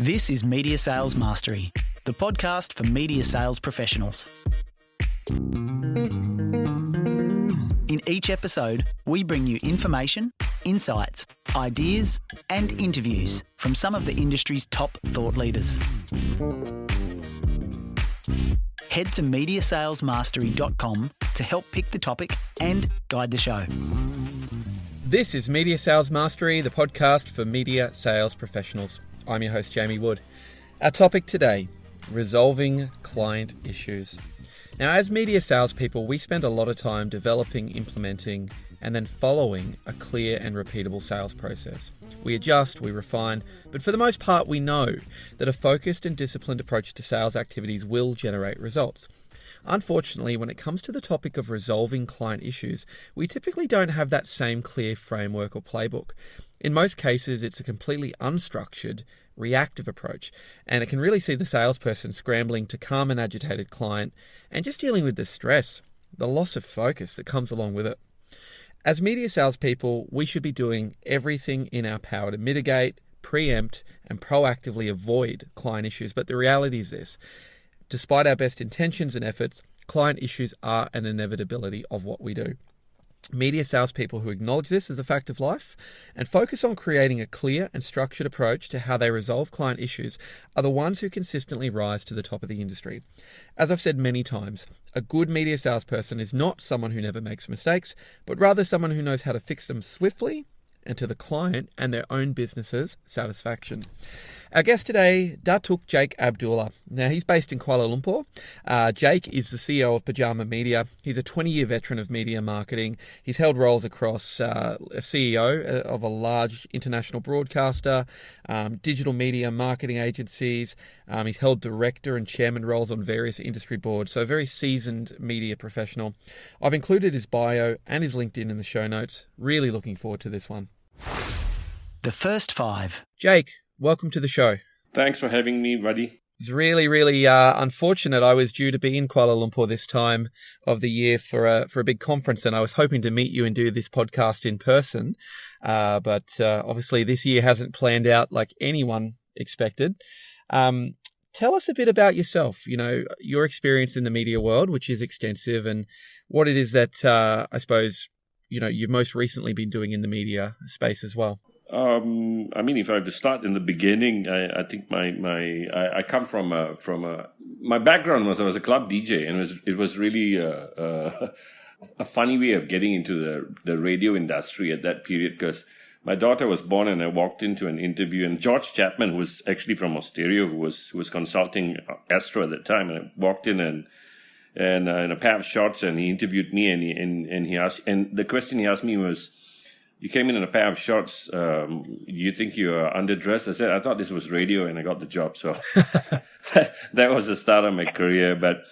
This is Media Sales Mastery, the podcast for media sales professionals. In each episode, we bring you information, insights, ideas, and interviews from some of the industry's top thought leaders. Head to mediasalesmastery.com to help pick the topic and guide the show. This is Media Sales Mastery, the podcast for media sales professionals. I'm your host, Jamie Wood. Our topic today, resolving client issues. Now, as media salespeople, we spend a lot of time developing, implementing, and then following a clear and repeatable sales process. We adjust, we refine, but for the most part, we know that a focused and disciplined approach to sales activities will generate results. Unfortunately, when it comes to the topic of resolving client issues, we typically don't have that same clear framework or playbook. In most cases, it's a completely unstructured, reactive approach, and it can really see the salesperson scrambling to calm an agitated client and just dealing with the stress, the loss of focus that comes along with it. As media salespeople, we should be doing everything in our power to mitigate, pre-empt, and proactively avoid client issues, but the reality is this. Despite our best intentions and efforts, client issues are an inevitability of what we do. Media salespeople who acknowledge this as a fact of life and focus on creating a clear and structured approach to how they resolve client issues are the ones who consistently rise to the top of the industry. As I've said many times, a good media salesperson is not someone who never makes mistakes, but rather someone who knows how to fix them swiftly and to the client and their own business's satisfaction. Our guest today, Datuk Jake Abdullah. Now, he's based in Kuala Lumpur. Jake is the CEO of Pajama Media. He's a 20-year veteran of media marketing. He's held roles across a CEO of a large international broadcaster, digital media marketing agencies. He's held director and chairman roles on various industry boards, so a very seasoned media professional. I've included his bio and his LinkedIn in the show notes. Really looking forward to this one. The first five. Jake, welcome to the show. Thanks for having me, buddy. It's really unfortunate. I was due to be in Kuala Lumpur this time of the year for a big conference, and I was hoping to meet you and do this podcast in person. But obviously this year hasn't planned out like anyone expected. Tell us a bit about yourself, your experience in the media world, which is extensive, and what it is that I suppose, you've most recently been doing in the media space as well. If I have to start in the beginning, I think I come from my background was I was a club DJ, and it was really a funny way of getting into the radio industry at that period, because my daughter was born and I walked into an interview, and George Chapman, who was actually from Australia, who was consulting Astro at that time, and I walked in and in a pair of shorts, and he interviewed me, and he asked, and the question he asked me was, "You came in a pair of shorts. You think you're underdressed?" I said, "I thought this was radio," and I got the job. So that was the start of my career. But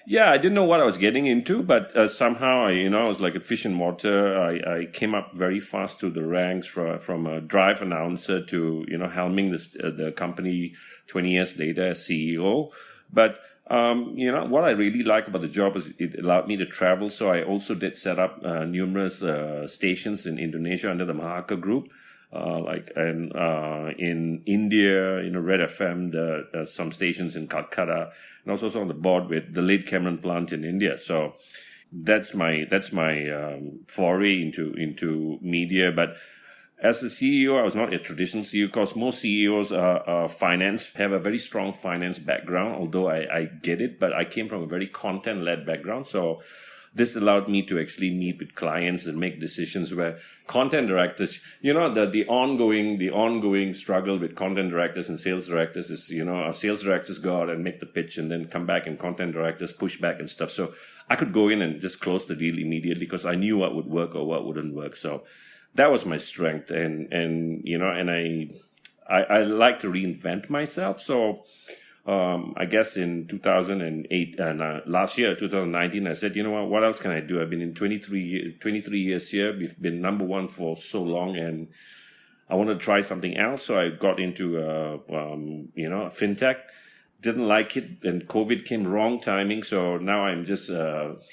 yeah, I didn't know what I was getting into, but somehow I was like a fish in water. I came up very fast through the ranks from a drive announcer to, helming the company 20 years later as CEO. But what I really like about the job is it allowed me to travel. So I also did set up numerous stations in Indonesia under the Mahaka Group, in India, Red FM, some stations in Calcutta, and also on the board with the late Cameron Plant in India. So that's my foray into media. But as a CEO, I was not a traditional CEO, because most CEOs are finance, have a very strong finance background, although I get it, but I came from a very content-led background. So this allowed me to actually meet with clients and make decisions where content directors, the ongoing struggle with content directors and sales directors is, our sales directors go out and make the pitch and then come back, and content directors push back and stuff. So I could go in and just close the deal immediately because I knew what would work or what wouldn't work. So that was my strength, and I like to reinvent myself. So I guess in 2008 and last year, 2019, I said, what else can I do? I've been in 23 years here. We've been number one for so long, and I want to try something else. So I got into fintech. didn't like it, and COVID came, wrong timing. So now I'm just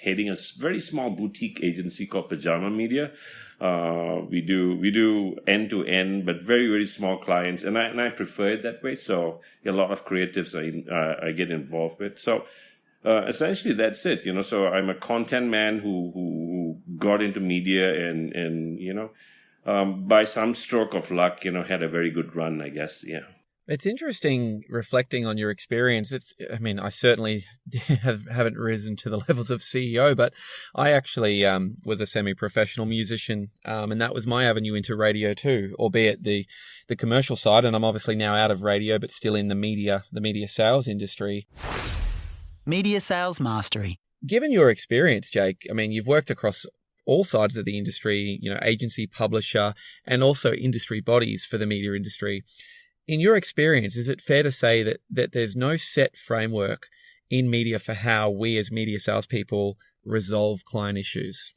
heading a very small boutique agency called Pajama Media. We do end to end, but very, very small clients, and I prefer it that way. So a lot of creatives I get involved with. So essentially that's it, So I'm a content man who got into media and by some stroke of luck, had a very good run, I guess. Yeah. It's interesting reflecting on your experience. I certainly haven't risen to the levels of CEO, but I actually was a semi-professional musician, and that was my avenue into radio too, albeit the commercial side. And I'm obviously now out of radio, but still in the media sales industry. Media Sales Mastery. Given your experience, Jake, you've worked across all sides of the industry, agency, publisher, and also industry bodies for the media industry. In your experience, is it fair to say that there's no set framework in media for how we as media salespeople resolve client issues?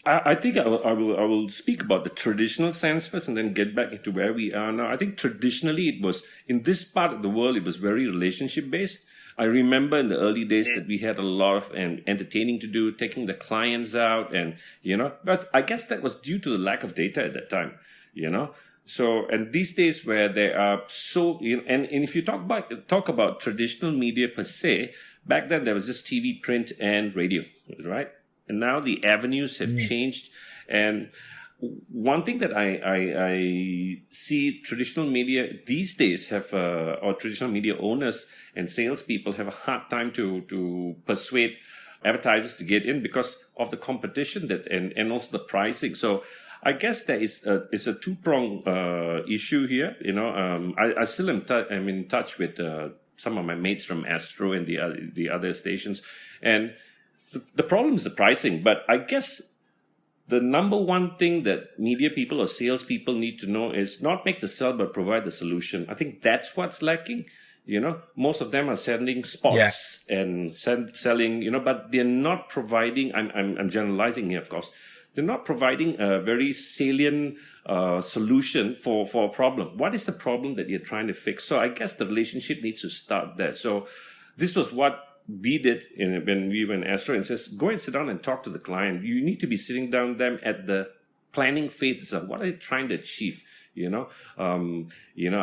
I think I will speak about the traditional sense first and then get back into where we are now. I think traditionally it was, in this part of the world, it was very relationship based. I remember in the early days that we had a lot of entertaining to do, taking the clients out and, but I guess that was due to the lack of data at that time, So, and these days where there are and if you talk about traditional media per se, back then there was just TV, print, and radio, right? And now the avenues have changed. And one thing that I see traditional media these days or traditional media owners and salespeople have a hard time to persuade advertisers to get in because of the competition and also the pricing. So I guess there is it's a two-pronged issue here. I still am in touch with some of my mates from Astro and the other stations, and the problem is the pricing. But I guess the number one thing that media people or salespeople need to know is not make the sell, but provide the solution. I think that's what's lacking. Most of them are sending spots and selling, but they're not providing, I'm generalizing here, of course. They're not providing a very salient solution for a problem. What is the problem that you're trying to fix? So I guess the relationship needs to start there. So this was what we did when we were in Astro, and says, go and sit down and talk to the client. You need to be sitting down with them at the planning phase of what are they trying to achieve? Are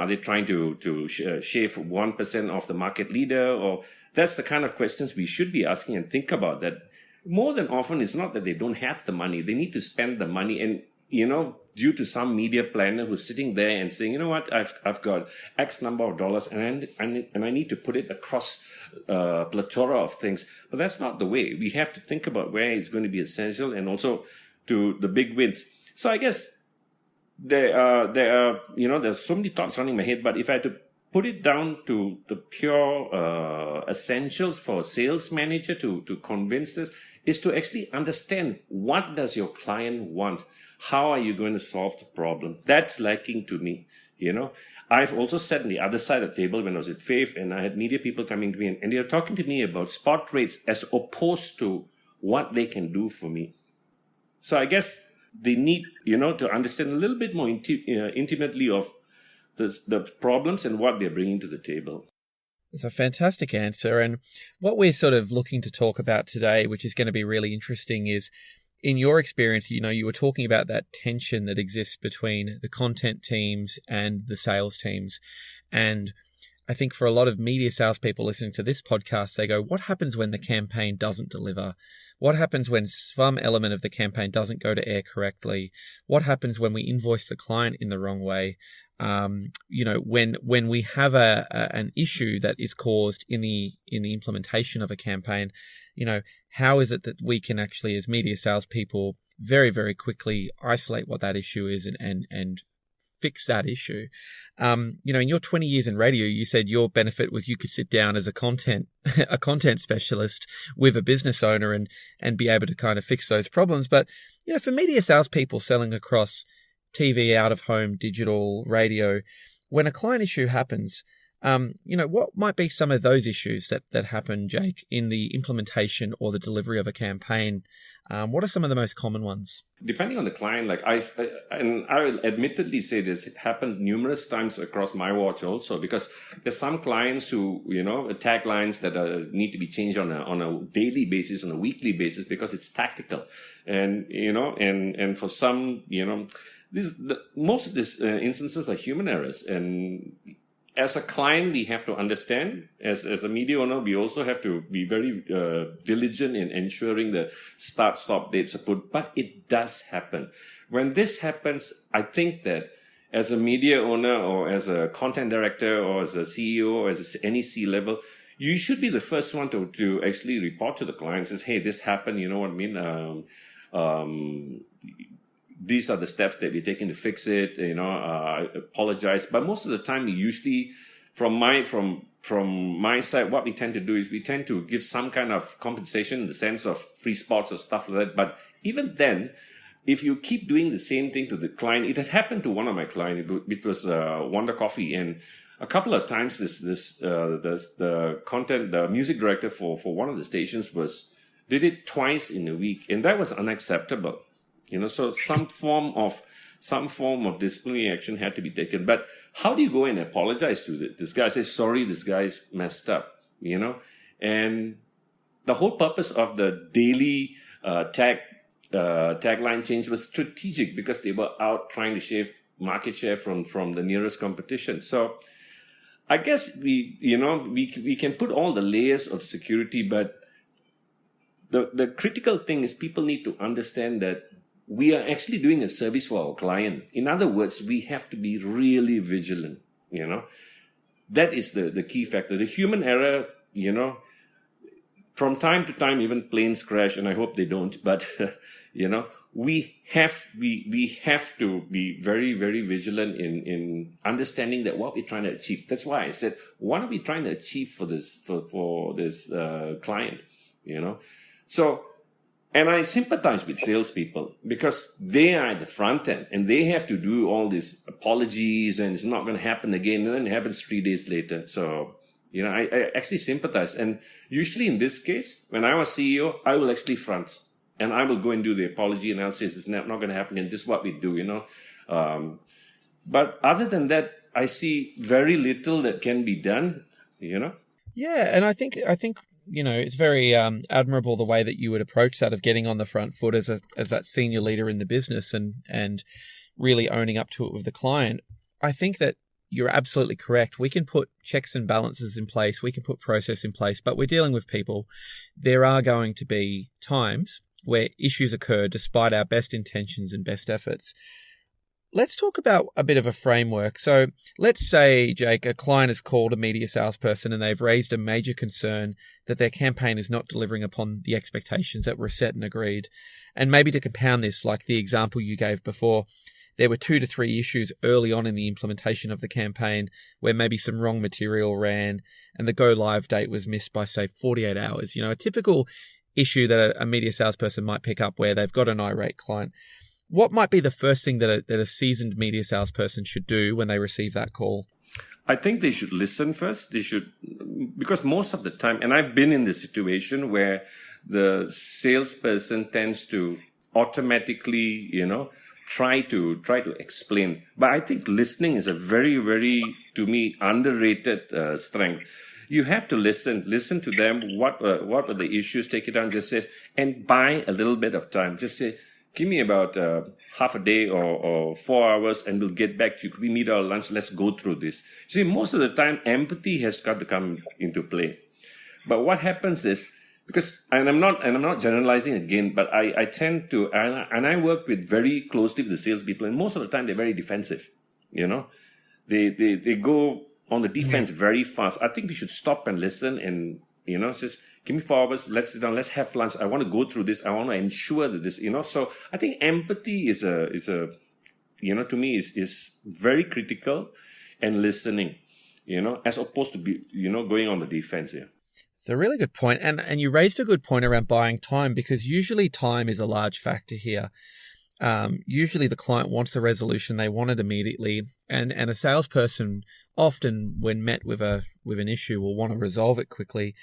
they trying to shave 1% off the market leader? Or that's the kind of questions we should be asking and think about that. More than often, it's not that they don't have the money. They need to spend the money. And, due to some media planner who's sitting there and saying, what, I've got X number of dollars and I need to put it across a plethora of things. But that's not the way. We have to think about where it's going to be essential and also to the big wins. So I guess there are there's so many thoughts running in my head, but if I had to put it down to the pure essentials for a sales manager to convince this, is to actually understand what does your client want? How are you going to solve the problem? That's lacking to me, I've also sat on the other side of the table when I was at Faith, and I had media people coming to me and they're talking to me about spot rates as opposed to what they can do for me. So I guess they need, to understand a little bit more intimately of the problems and what they're bringing to the table. It's a fantastic answer. And what we're sort of looking to talk about today, which is going to be really interesting, is in your experience, you were talking about that tension that exists between the content teams and the sales teams. And I think for a lot of media salespeople listening to this podcast, they go, what happens when the campaign doesn't deliver? What happens when some element of the campaign doesn't go to air correctly? What happens when we invoice the client in the wrong way? When we have an issue that is caused in the implementation of a campaign, how is it that we can actually, as media salespeople, very, very quickly isolate what that issue is and fix that issue? In your 20 years in radio, you said your benefit was you could sit down as a content specialist with a business owner and be able to kind of fix those problems. But, for media salespeople selling across TV, out of home, digital, radio, when a client issue happens, What might be some of those issues that happen, Jake, in the implementation or the delivery of a campaign? What are some of the most common ones? Depending on the client, I will admittedly say this happened numerous times across my watch also, because there's some clients who, taglines that need to be changed on a daily basis, on a weekly basis, because it's tactical. And, and for some, most of these instances are human errors. And as a client, we have to understand, as a media owner, we also have to be very diligent in ensuring the start-stop dates are put. But it does happen. When this happens, I think that as a media owner or as a content director or as a CEO or as any C-level, you should be the first one to actually report to the client, says, hey, this happened, you know what I mean? These are the steps that we're taking to fix it. I apologize. But most of the time, usually from my side, what we tend to do is we tend to give some kind of compensation in the sense of free spots or stuff like that. But even then, if you keep doing the same thing to the client, it had happened to one of my clients. It was Wonder Coffee, and a couple of times the music director for one of the stations did it twice in a week, and that was unacceptable. So some form of disciplinary action had to be taken. But how do you go and apologize to this guy? Say, sorry, this guy's messed up, And the whole purpose of the daily tagline change was strategic, because they were out trying to shave market share from the nearest competition. So I guess we can put all the layers of security, but the critical thing is people need to understand that we are actually doing a service for our client. In other words, we have to be really vigilant, That is the key factor. The human error, from time to time, even planes crash, and I hope they don't, but, we have to be very, very vigilant in understanding that what we're trying to achieve. That's why I said, what are we trying to achieve for this client, So, and I sympathize with salespeople, because they are at the front end and they have to do all these apologies, and it's not going to happen again. And then it happens 3 days later. So, I actually sympathize. And usually in this case, when I was CEO, I will actually front and I will go and do the apology, and I'll say, it's not going to happen again. This is what we do, But other than that, I see very little that can be done, Yeah. And I think, it's very admirable the way that you would approach that, of getting on the front foot as that senior leader in the business and really owning up to it with the client. I think that you're absolutely correct. We can put checks and balances in place. We can put process in place, but we're dealing with people. There are going to be times where issues occur despite our best intentions and best efforts. Let's talk about a bit of a framework. So let's say, Jake, a client has called a media salesperson and they've raised a major concern that their campaign is not delivering upon the expectations that were set and agreed. And maybe to compound this, like the example you gave before, there were 2 to 3 issues early on in the implementation of the campaign where maybe some wrong material ran and the go live date was missed by, say, 48 hours. A typical issue that a media salesperson might pick up where they've got an irate client. What might be the first thing that a seasoned media salesperson should do when they receive that call? I think they should listen first. Because most of the time, and I've been in this situation where the salesperson tends to automatically, try to explain. But I think listening is a very, very, to me, underrated strength. You have to listen to them. What are the issues? Take it down. Just say, and buy a little bit of time. Just say, give me about half a day or 4 hours, and we'll get back to you. Could we meet our lunch? Let's go through this. See, most of the time, empathy has got to come into play. But what happens is, and I'm not generalizing again, but I tend to, and I work very closely with the salespeople, and most of the time they're very defensive. They go on the defense very fast. I think we should stop and listen and, just give me 4 hours. Let's sit down. Let's have lunch. I want to go through this. I want to ensure that this, so I think empathy is to me is very critical, and listening, as opposed to going on the defense here. It's a really good point. And you raised a good point around buying time, because usually time is a large factor here. Usually the client wants a resolution, they want it immediately, and a salesperson often, when met with an issue, will want to resolve it quickly.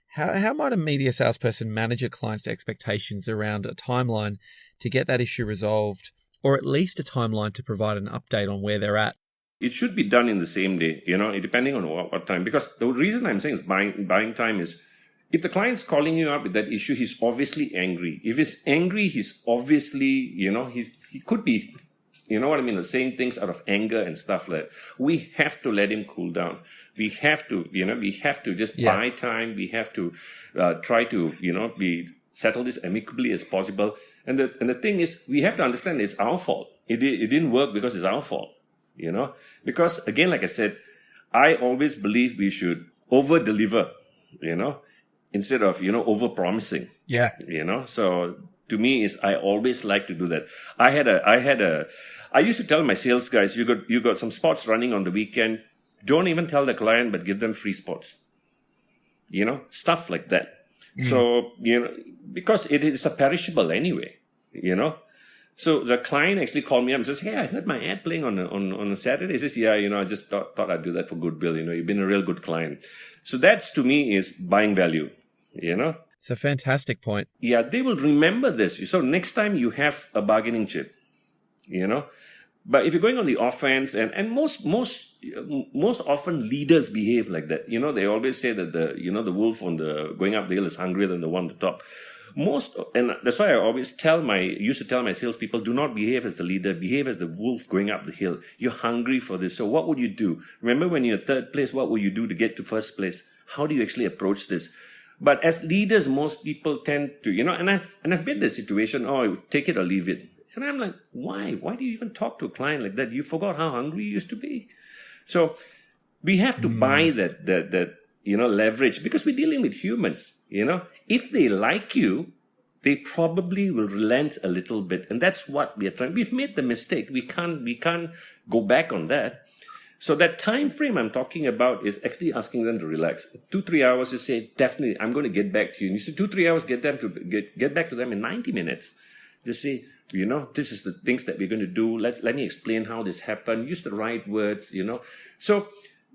How might a media salesperson manage a client's expectations around a timeline to get that issue resolved, or at least a timeline to provide an update on where they're at? It should be done in the same day, depending on what time. Because the reason I'm saying is buying time is, if the client's calling you up with that issue, he's obviously angry. If he's angry, he's obviously, he could be, saying things out of anger and stuff like that. We have to let him cool down. We have to just buy time. We have to try to, settle this amicably as possible. And the thing is, we have to understand it's our fault. It didn't work because it's our fault, because again, like I said, I always believe we should over-deliver, instead of, over-promising. Yeah. So to me I always like to do that. I used to tell my sales guys, you got some spots running on the weekend. Don't even tell the client, but give them free spots. Stuff like that. So, because it is a perishable anyway, So the client actually called me up and says, "Hey, I heard my ad playing on a Saturday." He says, "Yeah, I just thought I'd do that for goodwill. You've been a real good client." So that's, to me, is buying value, It's a fantastic point. Yeah, they will remember this. So next time you have a bargaining chip, But if you're going on the offense, and most often leaders behave like that. They always say that the wolf on the going up the hill is hungrier than the one on the top. And that's why I used to tell my salespeople, do not behave as the leader, behave as the wolf going up the hill. You're hungry for this. So what would you do? Remember when you're third place, what will you do to get to first place? How do you actually approach this? But as leaders, most people tend to, and I've been in the situation, take it or leave it. And I'm like, why? Why do you even talk to a client like that? You forgot how hungry you used to be. So we have to buy that leverage, because we're dealing with humans, If they like you, they probably will relent a little bit. And that's what we are trying. We've made the mistake. We can't go back on that. So that time frame I'm talking about is actually asking them to relax. 2-3 hours, you say, definitely, I'm going to get back to you. And you say 2-3 hours, get back to them in 90 minutes. Just say, this is the things that we're going to do. Let me explain how this happened. Use the right words, So,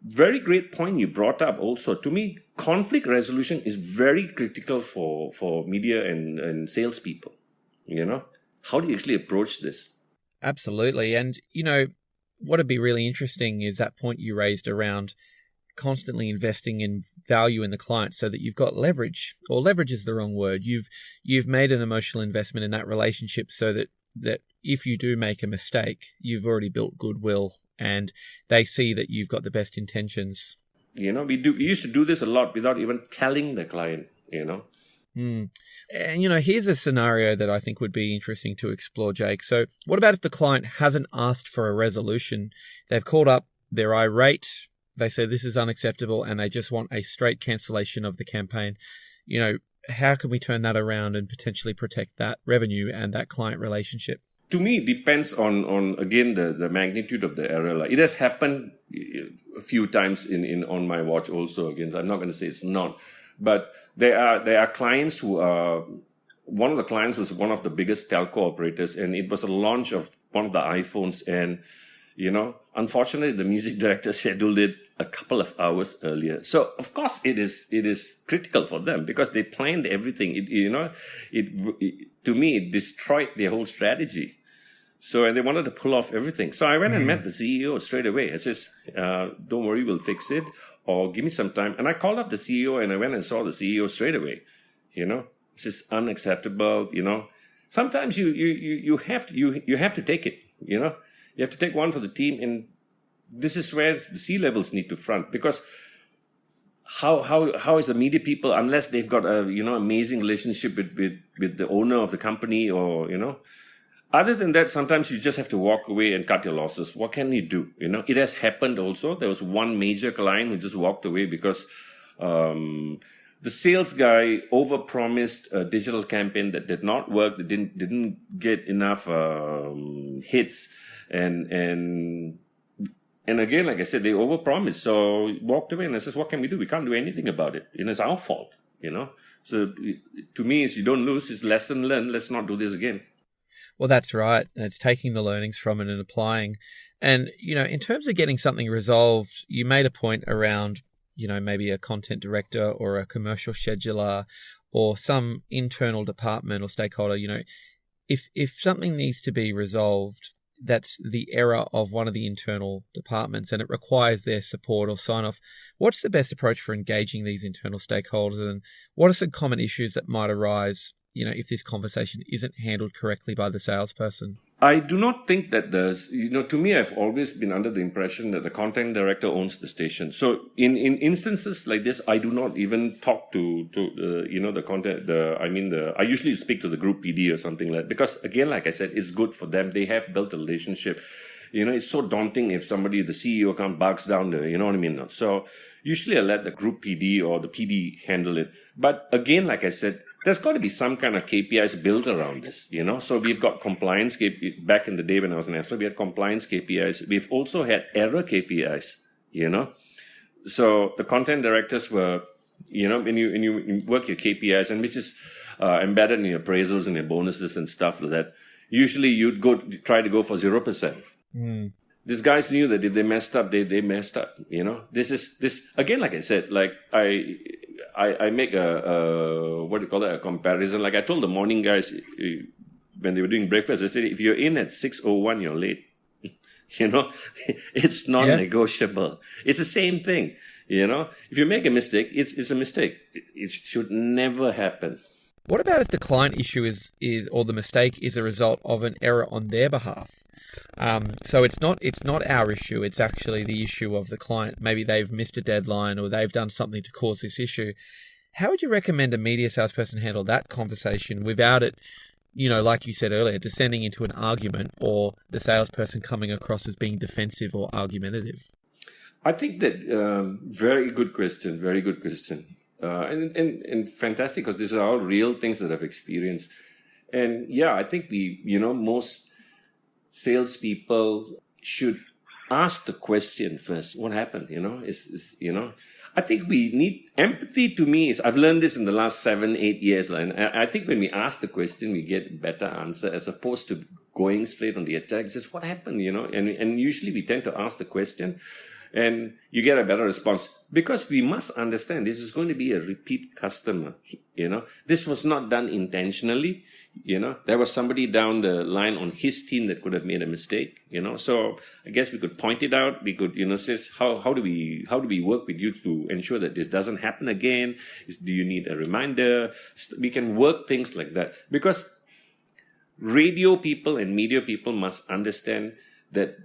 very great point you brought up also. To me, conflict resolution is very critical for media and salespeople. How do you actually approach this? Absolutely. And, what would be really interesting is that point you raised around constantly investing in value in the client so that you've got leverage, or leverage is the wrong word. You've made an emotional investment in that relationship so that if you do make a mistake, you've already built goodwill and they see that you've got the best intentions. We used to do this a lot without even telling the client, And, here's a scenario that I think would be interesting to explore, Jake. So what about if the client hasn't asked for a resolution? They've called up, they're irate, they say this is unacceptable, and they just want a straight cancellation of the campaign. How can we turn that around and potentially protect that revenue and that client relationship? To me, it depends on again, the magnitude of the error. Like, it has happened a few times on my watch also. Again, I'm not going to say it's not. But there are clients who are, one of the clients was one of the biggest telco operators, and it was a launch of one of the iPhones. And, unfortunately, the music director scheduled it a couple of hours earlier. So, of course, it is critical for them because they planned everything. To me, it destroyed their whole strategy. So, and they wanted to pull off everything. So I went and met the CEO straight away. I says, don't worry, we'll fix it, or give me some time. And I called up the CEO and I went and saw the CEO straight away. This is unacceptable. Sometimes you have to take it. You have to take one for the team. And this is where the C-levels need to front, because how is the media people, unless they've got a, amazing relationship with the owner of the company, or, other than that, sometimes you just have to walk away and cut your losses. What can you do? It has happened also. There was one major client who just walked away because the sales guy overpromised a digital campaign that did not work. That didn't get enough hits, and again, like I said, they overpromised. So walked away, and I says, "What can we do? We can't do anything about it. It's our fault." So to me, it's you don't lose. It's lesson learned. Let's not do this again. Well, that's right. It's taking the learnings from it and applying. And, in terms of getting something resolved, you made a point around, maybe a content director or a commercial scheduler or some internal department or stakeholder. If something needs to be resolved, that's the error of one of the internal departments and it requires their support or sign off. What's the best approach for engaging these internal stakeholders, and what are some common issues that might arise, if this conversation isn't handled correctly by the salesperson? I do not think that to me, I've always been under the impression that the content director owns the station. So in instances like this, I do not even talk to the content, I usually speak to the group PD or something like that, because again, like I said, it's good for them. They have built a relationship. It's so daunting if somebody, the CEO comes, barks down there, you know what I mean? So usually I let the group PD or the PD handle it. But again, like I said, there's got to be some kind of KPIs built around this, So we've got compliance back in the day when I was in Astro, we had compliance KPIs. We've also had error KPIs, So the content directors were, when you work your KPIs, and which is embedded in your appraisals and your bonuses and stuff like that, usually you'd try to go for 0%. These guys knew that if they messed up, they messed up, This again, like I said, like I make a comparison. Like I told the morning guys when they were doing breakfast, I said, if you're in at 6:01, you're late. It's not negotiable. It's the same thing. If you make a mistake, it's a mistake. It should never happen. What about if the client issue is or the mistake is a result of an error on their behalf? So it's not our issue. It's actually the issue of the client. Maybe they've missed a deadline or they've done something to cause this issue. How would you recommend a media salesperson handle that conversation without it, like you said earlier, descending into an argument or the salesperson coming across as being defensive or argumentative? I think that very good question. And fantastic, because these are all real things that I've experienced. And yeah, I think most salespeople should ask the question first. What happened? I think we need empathy. To me, I've learned this in the last 7-8 years, and I think when we ask the question, we get better answer as opposed to going straight on the attack. Just what happened? And usually we tend to ask the question, and you get a better response, because we must understand this is going to be a repeat customer. This was not done intentionally. There was somebody down the line on his team that could have made a mistake. So I guess we could point it out. We could, say, how do we work with you to ensure that this doesn't happen again? Do you need a reminder? We can work things like that, because radio people and media people must understand that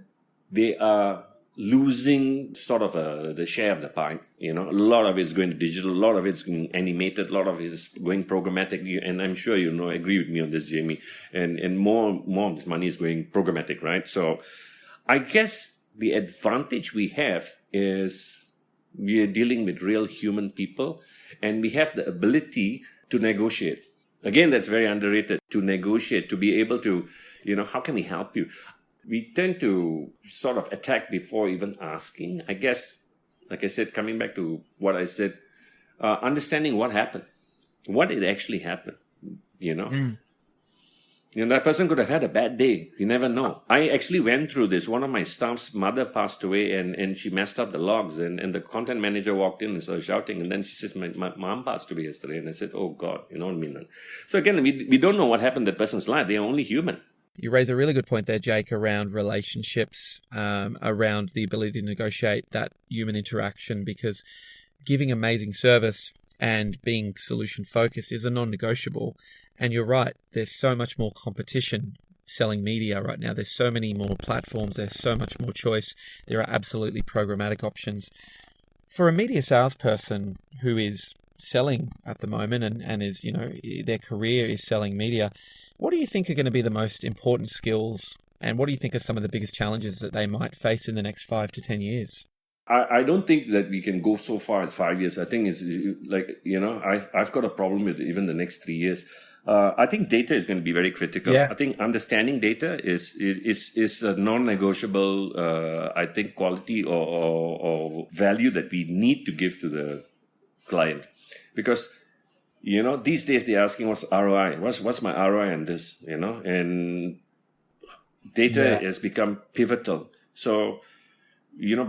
they are losing sort of the share of the pie. A lot of it's going to digital, a lot of it's going animated, a lot of it is going programmatic. And I'm sure agree with me on this, Jamie. And more of this money is going programmatic, right? So I guess the advantage we have is we are dealing with real human people, and we have the ability to negotiate. Again, that's very underrated, to negotiate, to be able to, how can we help you? We tend to sort of attack before even asking. I guess, like I said, coming back to what I said, understanding what happened, what it actually happened, that person could have had a bad day. You never know. I actually went through this. One of my staff's mother passed away, and she messed up the logs, and the content manager walked in and started shouting, and then she says, my mom passed away yesterday. And I said, oh God, you know what I mean? So again, we don't know what happened in that person's life. They are only human. You raise a really good point there, Jake, around relationships, around the ability to negotiate that human interaction, because giving amazing service and being solution focused is a non-negotiable. And you're right, there's so much more competition selling media right now. There's so many more platforms. There's so much more choice. There are absolutely programmatic options. For a media salesperson who is selling at the moment and is, their career is selling media, what do you think are going to be the most important skills, and what do you think are some of the biggest challenges that they might face in the next 5 to 10 years? I don't think that we can go so far as 5 years. I think it's like, I've got a problem with even the next 3 years. I think data is going to be very critical. Yeah. I think understanding data is a non-negotiable, I think, quality or value that we need to give to the client. Because these days they're asking what's ROI, what's my ROI on this, and data has become pivotal. So,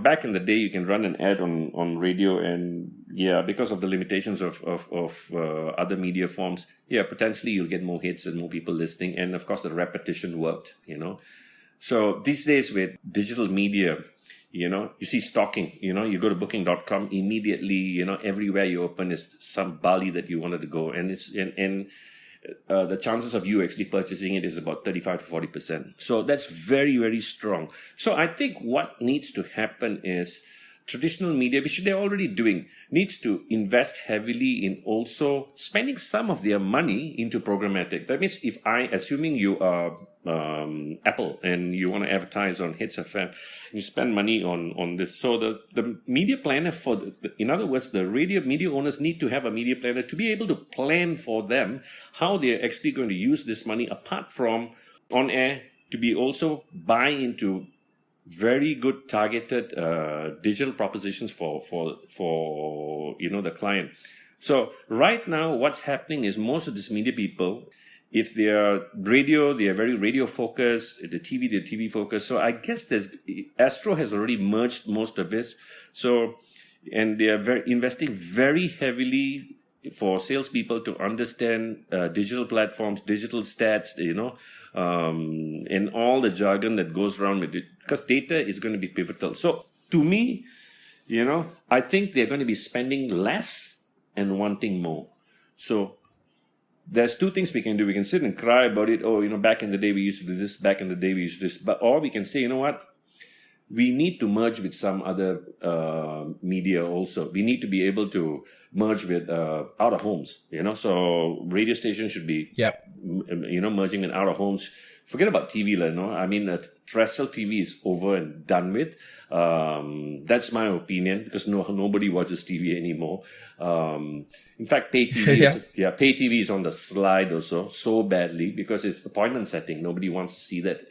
back in the day, you can run an ad on radio, and because of the limitations of other media forms, potentially you'll get more hits and more people listening, and of course the repetition worked, So these days with digital media, you see stalking, you go to booking.com immediately, everywhere you open is some Bali that you wanted to go, and the chances of you actually purchasing it is about 35 to 40%. So that's very, very strong. So I think what needs to happen is traditional media, which they're already doing, needs to invest heavily in also spending some of their money into programmatic. That means assuming you are Apple and you want to advertise on Hits FM, you spend money on this. So the media planner in other words, the radio media owners need to have a media planner to be able to plan for them how they're actually going to use this money apart from on air, to be also buy into very good targeted digital propositions for the client. So right now what's happening is most of these media people, if they are radio, they are very radio focused. The TV, they're TV focused. So I guess Astro has already merged most of this. So, and they are investing very heavily for salespeople to understand digital platforms, digital stats, and all the jargon that goes around with it, because data is going to be pivotal. So to me, I think they're going to be spending less and wanting more. So there's two things we can do. We can sit and cry about it. Oh, back in the day we used to do this, back in the day we used to do this. Or we can say, what? We need to merge with some other media also. We need to be able to merge with out of homes, So radio stations should be, merging with out of homes. Forget about TV, I mean, terrestrial TV is over and done with. That's my opinion, because nobody watches TV anymore. In fact, pay TV pay TV is on the slide also so badly because it's appointment setting. Nobody wants to see that,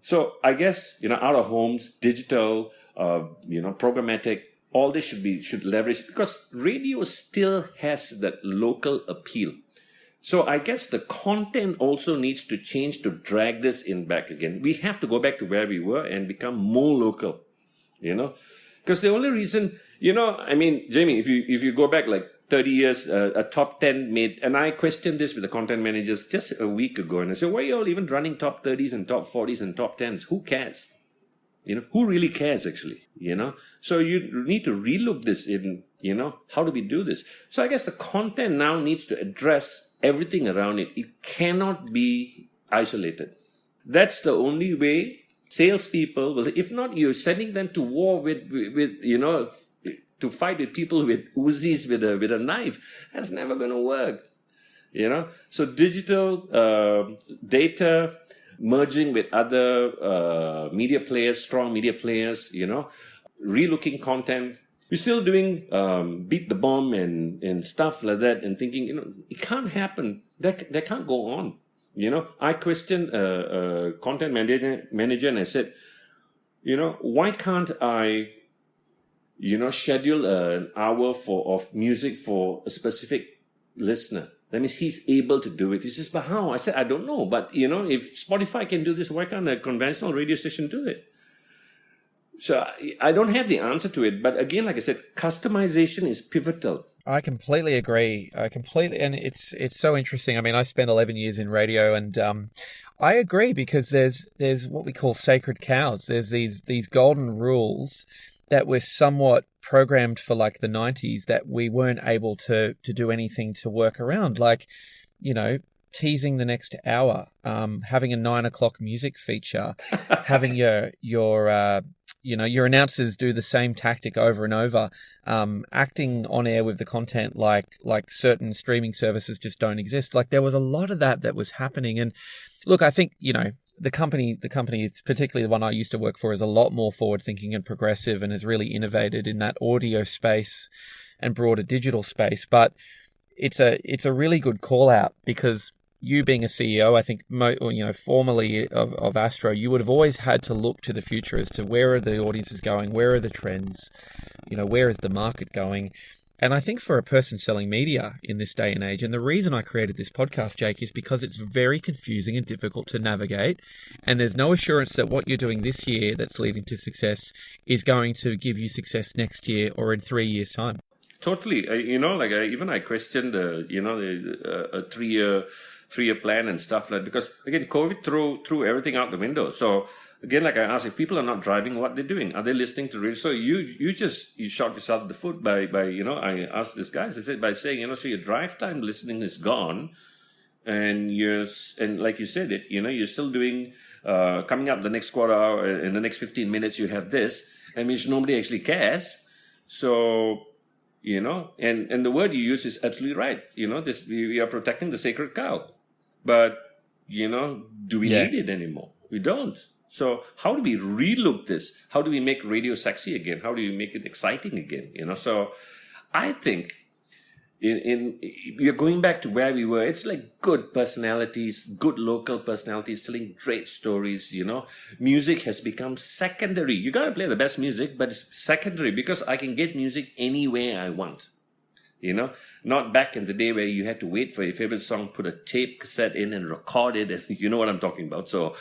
So I guess, out of homes, digital, programmatic, all this should leverage, because radio still has that local appeal. So I guess the content also needs to change to drag this in back again. We have to go back to where we were and become more local, because the only reason, Jamie, if you go back like 30 years, a top 10 made, and I questioned this with the content managers just a week ago, and I said, why are you all even running top 30s and top 40s and top 10s? Who cares? Who really cares actually? So you need to relook this in, how do we do this? So I guess the content now needs to address everything around it. It cannot be isolated. That's the only way salespeople will, if not, you're sending them to war with to fight with people with Uzis with a knife. That's never going to work. So digital data merging with other media players, strong media players, relooking content. We're still doing beat the bomb and stuff like that, and thinking, it can't happen. That can't go on. I questioned a content manager, and I said, why can't I schedule an hour of music for a specific listener? That means he's able to do it. He says, but how? I said, I don't know. But, if Spotify can do this, why can't a conventional radio station do it? So I don't have the answer to it. But again, like I said, customization is pivotal. I completely agree. And it's so interesting. I mean, I spent 11 years in radio, and I agree, because there's what we call sacred cows. There's these golden rules that were somewhat programmed for like the 90s that we weren't able to do anything to work around, like, teasing the next hour, having a 9 o'clock music feature, having your announcers do the same tactic over and over, acting on air with the content like certain streaming services just don't exist. Like, there was a lot of that was happening. And look, I think, the company, particularly the one I used to work for, is a lot more forward thinking and progressive, and has really innovated in that audio space and broader digital space. But it's a really good call out, because you being a CEO, I think, formerly of Astro, you would have always had to look to the future as to where are the audiences going, where are the trends, where is the market going. And I think for a person selling media in this day and age, and the reason I created this podcast, Jake, is because it's very confusing and difficult to navigate. And there's no assurance that what you're doing this year that's leading to success is going to give you success next year or in 3 years' time. Totally. I questioned, a 3-year plan and stuff like that, because again, COVID threw everything out the window. So again, like I asked, if people are not driving, what they're doing? Are they listening to radio? So you shot yourself in the foot by I asked these guys, I said, by saying, so your drive time listening is gone, and like you said it, you're still doing, coming up the next quarter hour, in the next 15 minutes, you have this, and means nobody actually cares. So, and the word you use is absolutely right. We are protecting the sacred cow, but, do we need it anymore? We don't. So how do we relook this? How do we make radio sexy again? How do we make it exciting again? So I think we're going back to where we were. It's like good personalities, good local personalities telling great stories. Music has become secondary. You got to play the best music, but it's secondary because I can get music anywhere I want. Not back in the day where you had to wait for your favorite song, put a tape cassette in and record it. And you know what I'm talking about. So,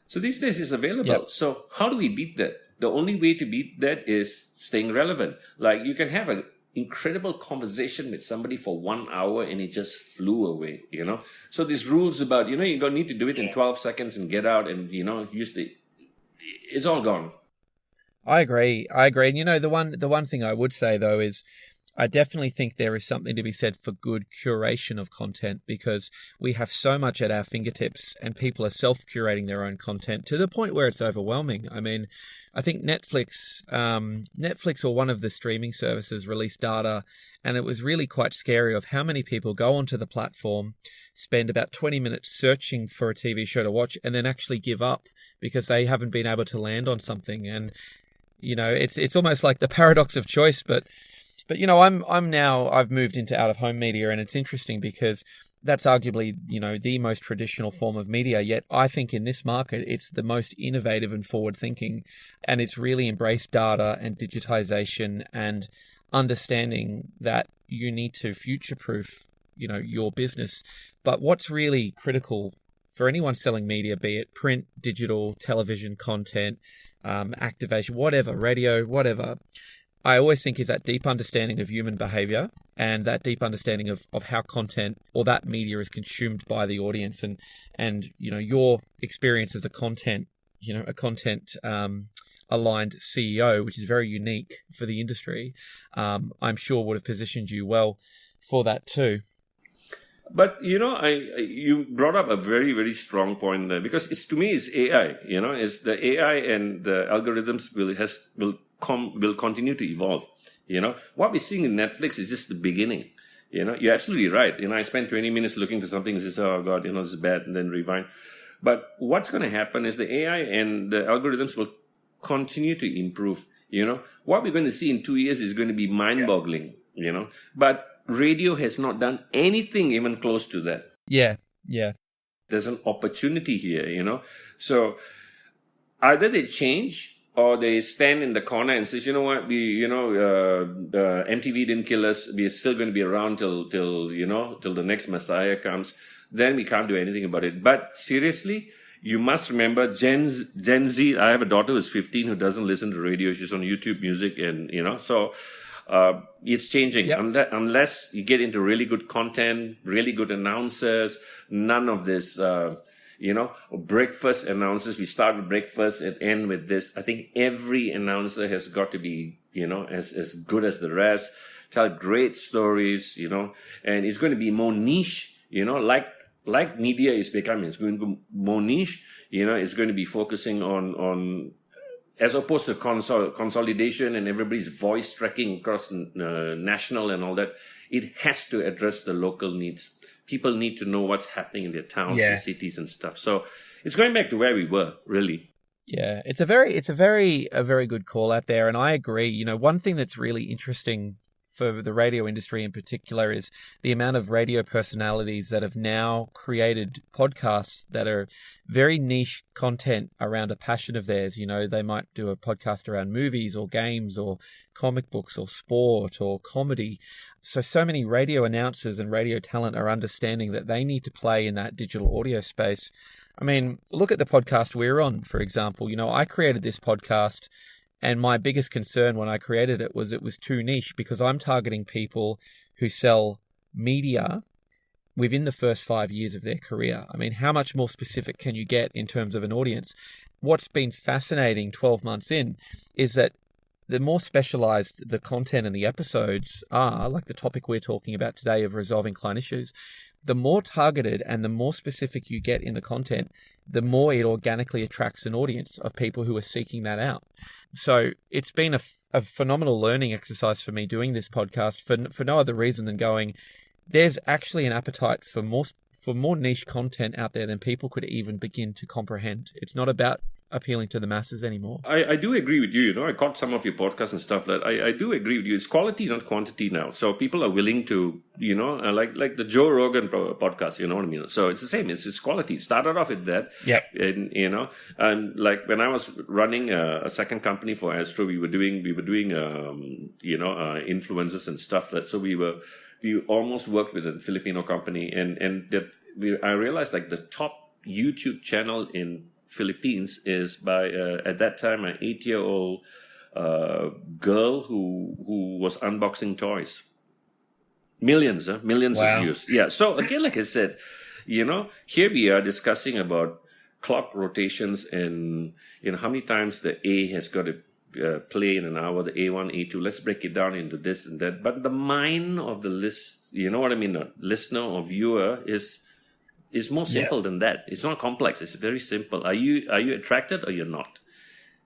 so these days it's available. Yep. So how do we beat that? The only way to beat that is staying relevant. Like you can have an incredible conversation with somebody for 1 hour and it just flew away, So these rules about, you need to do it in 12 seconds and get out and, it's all gone. I agree. And the one thing I would say though is I definitely think there is something to be said for good curation of content, because we have so much at our fingertips and people are self-curating their own content to the point where it's overwhelming. I mean, I think Netflix or one of the streaming services released data, and it was really quite scary of how many people go onto the platform, spend about 20 minutes searching for a TV show to watch, and then actually give up because they haven't been able to land on something. And, it's almost like the paradox of choice, but I've moved into out-of-home media, and it's interesting because that's arguably, the most traditional form of media. Yet I think in this market, it's the most innovative and forward-thinking, and it's really embraced data and digitization and understanding that you need to future-proof, your business. But what's really critical for anyone selling media, be it print, digital, television content, activation, whatever, radio, whatever, I always think is that deep understanding of human behavior and that deep understanding of how content or that media is consumed by the audience, and your experience as a content aligned CEO, which is very unique for the industry, I'm sure would have positioned you well for that too. But you brought up a very, very strong point there, because to me it's AI. It's the AI and the algorithms will continue to evolve. What we're seeing in Netflix is just the beginning. You're absolutely right. I spent 20 minutes looking for something and say, oh God, this is bad, and then rewind. But what's going to happen is the AI and the algorithms will continue to improve. What we're going to see in 2 years is going to be mind-boggling, but radio has not done anything even close to that. Yeah. There's an opportunity here, So either they change or they stand in the corner and says, what, MTV didn't kill us. We're still going to be around till the next Messiah comes. Then we can't do anything about it. But seriously, you must remember Gen Z. I have a daughter who's 15 who doesn't listen to radio. She's on YouTube Music, and, so it's changing. Yep. Unless you get into really good content, really good announcers, none of this, breakfast announcers. We start with breakfast and end with this. I think every announcer has got to be, as good as the rest, tell great stories, and it's going to be more niche, like media is becoming. It's going to be more niche, it's going to be focusing on as opposed to consolidation and everybody's voice tracking across national and all that. It has to address the local needs. People need to know what's happening in their towns, their cities and stuff. So it's going back to where we were, really. Yeah, it's a very good call out there. And I agree. One thing that's really interesting for the radio industry in particular is the amount of radio personalities that have now created podcasts that are very niche content around a passion of theirs. You know, they might do a podcast around movies or games or comic books or sport or comedy. So many radio announcers and radio talent are understanding that they need to play in that digital audio space. I mean, look at the podcast we're on, for example. You know, I created this podcast, and my biggest concern when I created it was too niche, because I'm targeting people who sell media within the first 5 years of their career. I mean, how much more specific can you get in terms of an audience? What's been fascinating 12 months in is that the more specialized the content and the episodes are, like the topic we're talking about today of resolving client issues, the more targeted and the more specific you get in the content, the more it organically attracts an audience of people who are seeking that out. So it's been a phenomenal learning exercise for me doing this podcast for no other reason than going, there's actually an appetite for more niche content out there than people could even begin to comprehend. It's not about appealing to the masses anymore. I do agree with you. You know, I caught some of your podcasts and stuff that I do agree with you. It's quality, not quantity now. So people are willing to, you know, like the Joe Rogan podcast, you know what I mean? So it's the same. It's quality. It started off with that. Yeah. And, you know, and like when I was running a second company for Astro, we were doing, influencers and stuff that, so we almost worked with a Filipino company, and that I realized like the top YouTube channel in Philippines is by at that time an 8-year-old girl who was unboxing toys. Millions of views. Yeah. So again, like I said, you know, here we are discussing about clock rotations and, you know, how many times the A has got to play in an hour, the A1, A2. Let's break it down into this and that. But the mind of the list, you know what I mean? The listener or viewer is more simple than that. It's not complex. It's very simple. Are you attracted or you're not?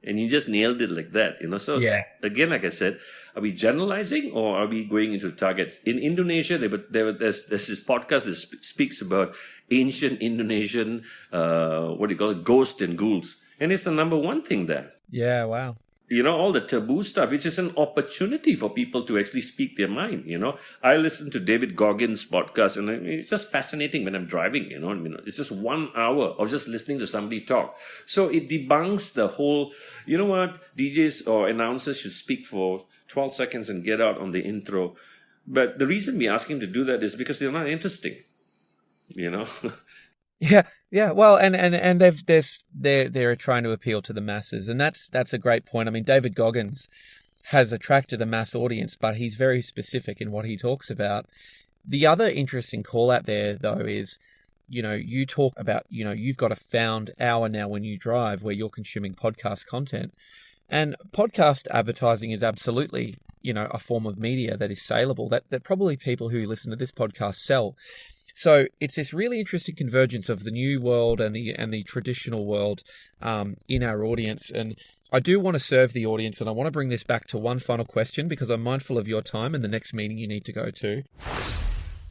And you just nailed it like that, you know. So again, like I said, are we generalizing or are we going into targets? In Indonesia, there's this podcast that speaks about ancient Indonesian, ghosts and ghouls, and it's the number one thing there. Yeah, wow. You know, all the taboo stuff, which is an opportunity for people to actually speak their mind, you know. I listen to David Goggins' podcast, and it's just fascinating when I'm driving, you know what I mean? It's just 1 hour of just listening to somebody talk. So it debunks the whole, you know what, DJs or announcers should speak for 12 seconds and get out on the intro. But the reason we ask him to do that is because they're not interesting, you know. Yeah. Well, and they're trying to appeal to the masses, and that's a great point. I mean, David Goggins has attracted a mass audience, but he's very specific in what he talks about. The other interesting call out there, though, is, you know, you talk about, you know, you've got a found hour now when you drive where you're consuming podcast content, and podcast advertising is absolutely, you know, a form of media that is saleable that probably people who listen to this podcast sell. So it's this really interesting convergence of the new world and the traditional world in our audience. And I do want to serve the audience, and I want to bring this back to one final question because I'm mindful of your time and the next meeting you need to go to.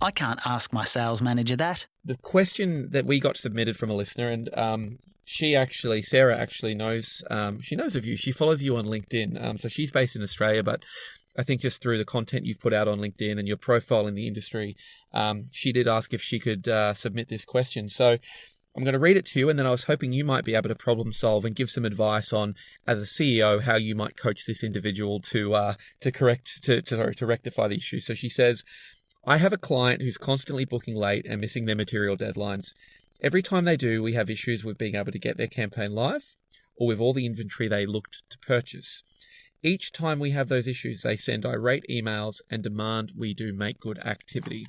I can't ask my sales manager that. The question that we got submitted from a listener, and Sarah actually knows, she knows of you. She follows you on LinkedIn. So she's based in Australia, but I think just through the content you've put out on LinkedIn and your profile in the industry, she did ask if she could submit this question. So I'm going to read it to you, and then I was hoping you might be able to problem solve and give some advice on, as a CEO, how you might coach this individual to rectify the issue. So she says, I have a client who's constantly booking late and missing their material deadlines. Every time they do, we have issues with being able to get their campaign live or with all the inventory they looked to purchase. Each time we have those issues, they send irate emails and demand we do make good activity.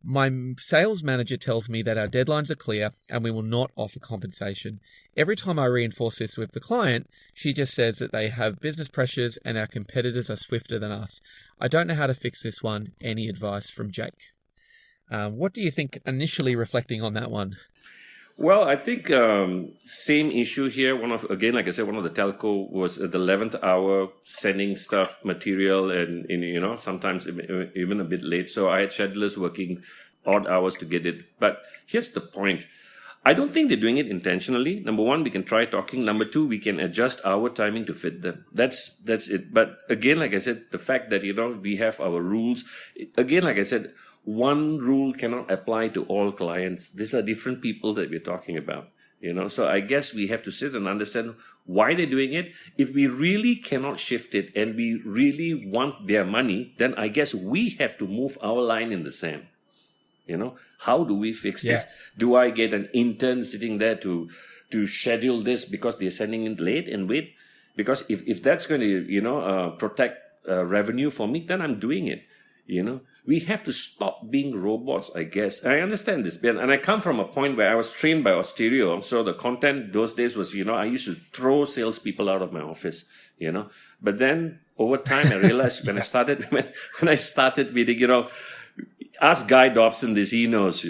My sales manager tells me that our deadlines are clear and we will not offer compensation. Every time I reinforce this with the client, she just says that they have business pressures and our competitors are swifter than us. I don't know how to fix this one. Any advice from Jake? What do you think initially reflecting on that one? Well, I think same issue here. Like I said, one of the telco was at the 11th hour sending stuff, material, and you know, sometimes even a bit late. So I had schedulers working odd hours to get it. But here's the point. I don't think they're doing it intentionally. Number one, we can try talking. Number two, we can adjust our timing to fit them. That's it. But again, like I said, the fact that, we have our rules. Again, like I said, one rule cannot apply to all clients. These are different people that we're talking about. So I guess we have to sit and understand why they're doing it. If we really cannot shift it and we really want their money, then I guess we have to move our line in the sand. How do we fix this? Do I get an intern sitting there to schedule this because they're sending it late and wait? Because if that's going to, protect revenue for me, then I'm doing it. We have to stop being robots, I guess. I understand this, Ben. And I come from a point where I was trained by Austereo. So the content those days was, I used to throw salespeople out of my office, But then over time, I realized when I started with, ask Guy Dobson this, he knows,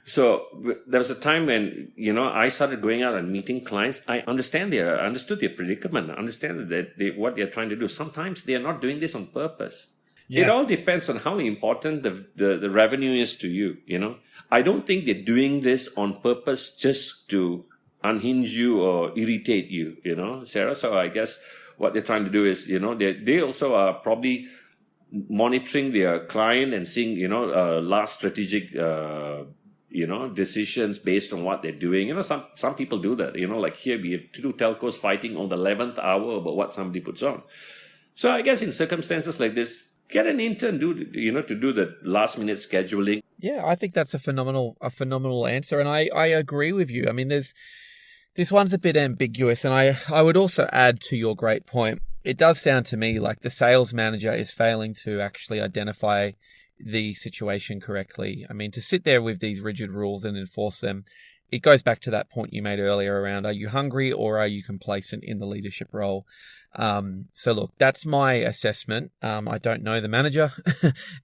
So there was a time when, I started going out and meeting clients. I understood their predicament. I understand that what they're trying to do. Sometimes they are not doing this on purpose. Yeah. It all depends on how important the revenue is to you, I don't think they're doing this on purpose just to unhinge you or irritate you, Sarah. So I guess what they're trying to do is, they also are probably monitoring their client and seeing, last strategic, decisions based on what they're doing. Some people do that, like here we have two telcos fighting on the 11th hour about what somebody puts on. So I guess in circumstances like this, get an intern to do the last minute scheduling. Yeah, I think that's a phenomenal answer. And I agree with you. I mean, this one's a bit ambiguous. And I would also add to your great point, it does sound to me like the sales manager is failing to actually identify the situation correctly. I mean, to sit there with these rigid rules and enforce them, it goes back to that point you made earlier around, are you hungry or are you complacent in the leadership role? So look, that's my assessment. I don't know the manager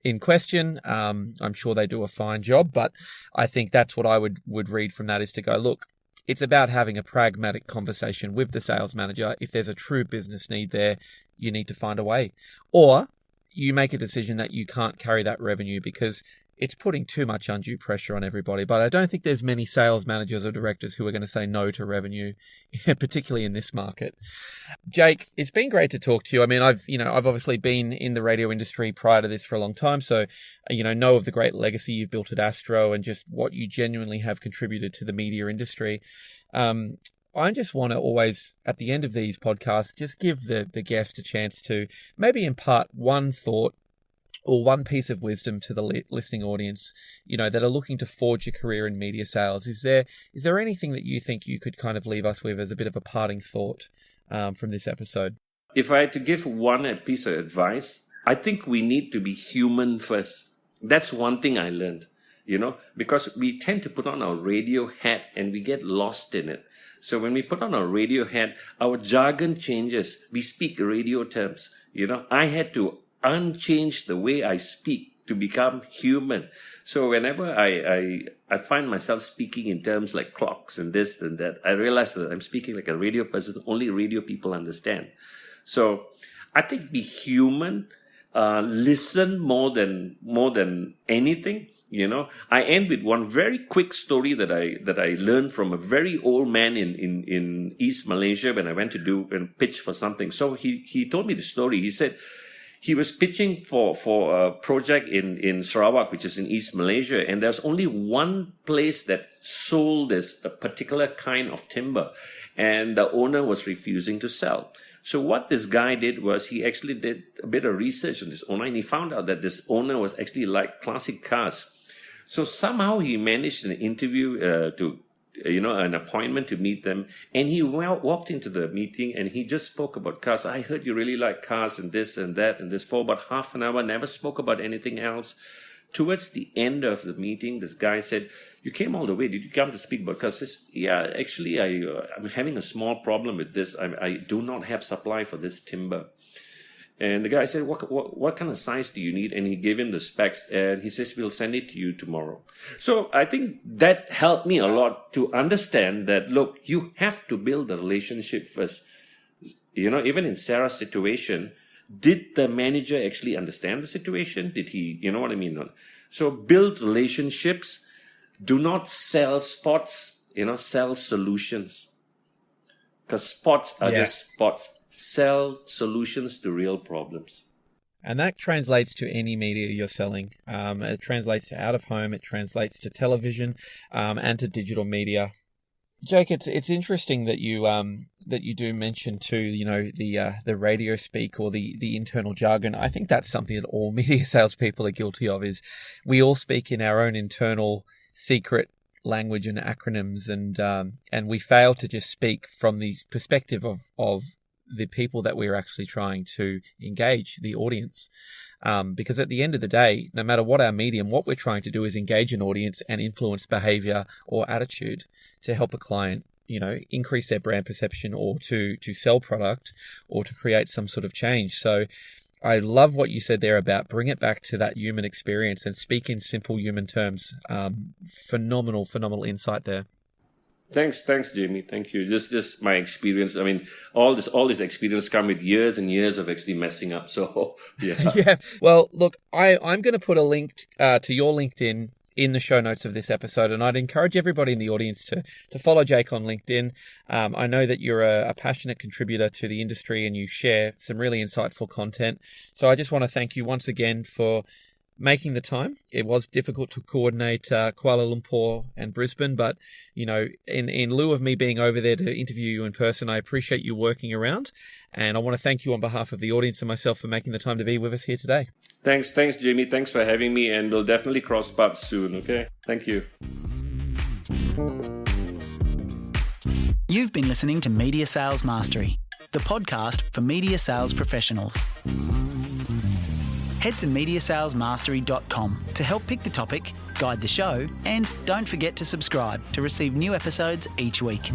in question. I'm sure they do a fine job, but I think that's what I would read from that is to go, look, it's about having a pragmatic conversation with the sales manager. If there's a true business need there, you need to find a way. Or you make a decision that you can't carry that revenue because it's putting too much undue pressure on everybody. But I don't think there's many sales managers or directors who are going to say no to revenue, particularly in this market. Jake, it's been great to talk to you. I mean, I've obviously been in the radio industry prior to this for a long time. So, know of the great legacy you've built at Astro and just what you genuinely have contributed to the media industry. I just want to always, at the end of these podcasts, just give the guest a chance to maybe impart one thought or one piece of wisdom to the listening audience, that are looking to forge a career in media sales. Is there anything that you think you could kind of leave us with as a bit of a parting thought from this episode? If I had to give one piece of advice, I think we need to be human first. That's one thing I learned, because we tend to put on our radio hat and we get lost in it. So when we put on our radio hat, our jargon changes. We speak radio terms. I had to unchange the way I speak to become human. So whenever I find myself speaking in terms like clocks and this and that, I realize that I'm speaking like a radio person. Only radio people understand. So I think be human, listen more than anything. I end with one very quick story that I learned from a very old man in East Malaysia when I went to do and pitch for something. So he told me the story. He said he was pitching for a project in Sarawak, which is in East Malaysia, and there's only one place that sold a particular kind of timber, and the owner was refusing to sell. So what this guy did was he actually did a bit of research on this owner, and he found out that this owner was actually like classic cars. So somehow he managed an interview an appointment to meet them, and he walked into the meeting and he just spoke about cars. I heard you really like cars and this and that and this for about half an hour, never spoke about anything else. Towards the end of the meeting, this guy said, "You came all the way. Did you come to speak about cars?" I said, "Yeah, actually, I'm having a small problem with this. I do not have supply for this timber." And the guy said, what kind of size do you need? And he gave him the specs, and he says, "We'll send it to you tomorrow." So I think that helped me a lot to understand that, look, you have to build the relationship first. Even in Sarah's situation, did the manager actually understand the situation? Did he, you know what I mean? So build relationships, do not sell spots, sell solutions. Because spots are just spots. Sell solutions to real problems. And that translates to any media you're selling. It translates to out of home. It translates to television and to digital media. Jake, it's interesting that you do mention too, the radio speak or the internal jargon. I think that's something that all media salespeople are guilty of. Is we all speak in our own internal secret language and acronyms, and we fail to just speak from the perspective of the people that we're actually trying to engage, the audience. Because at the end of the day, no matter what our medium, what we're trying to do is engage an audience and influence behavior or attitude to help a client, increase their brand perception or to sell product or to create some sort of change. So I love what you said there about bring it back to that human experience and speak in simple human terms. Phenomenal insight there. Thanks, Jamie. Thank you. Just my experience. I mean, all this experience come with years and years of actually messing up. So yeah. Yeah. Well, look, I'm going to put a link to your LinkedIn in the show notes of this episode, and I'd encourage everybody in the audience to follow Jake on LinkedIn. I know that you're a passionate contributor to the industry and you share some really insightful content. So I just want to thank you once again for making the time. It was difficult to coordinate Kuala Lumpur and Brisbane, but in lieu of me being over there to interview you in person, I appreciate you working around, and I want to thank you on behalf of the audience and myself for making the time to be with us here today. Thanks, Jamie. Thanks for having me, and we'll definitely cross paths soon. Okay, thank you. You've been listening to Media Sales Mastery, the podcast for media sales professionals. Head to MediaSalesMastery.com to help pick the topic, guide the show, and don't forget to subscribe to receive new episodes each week.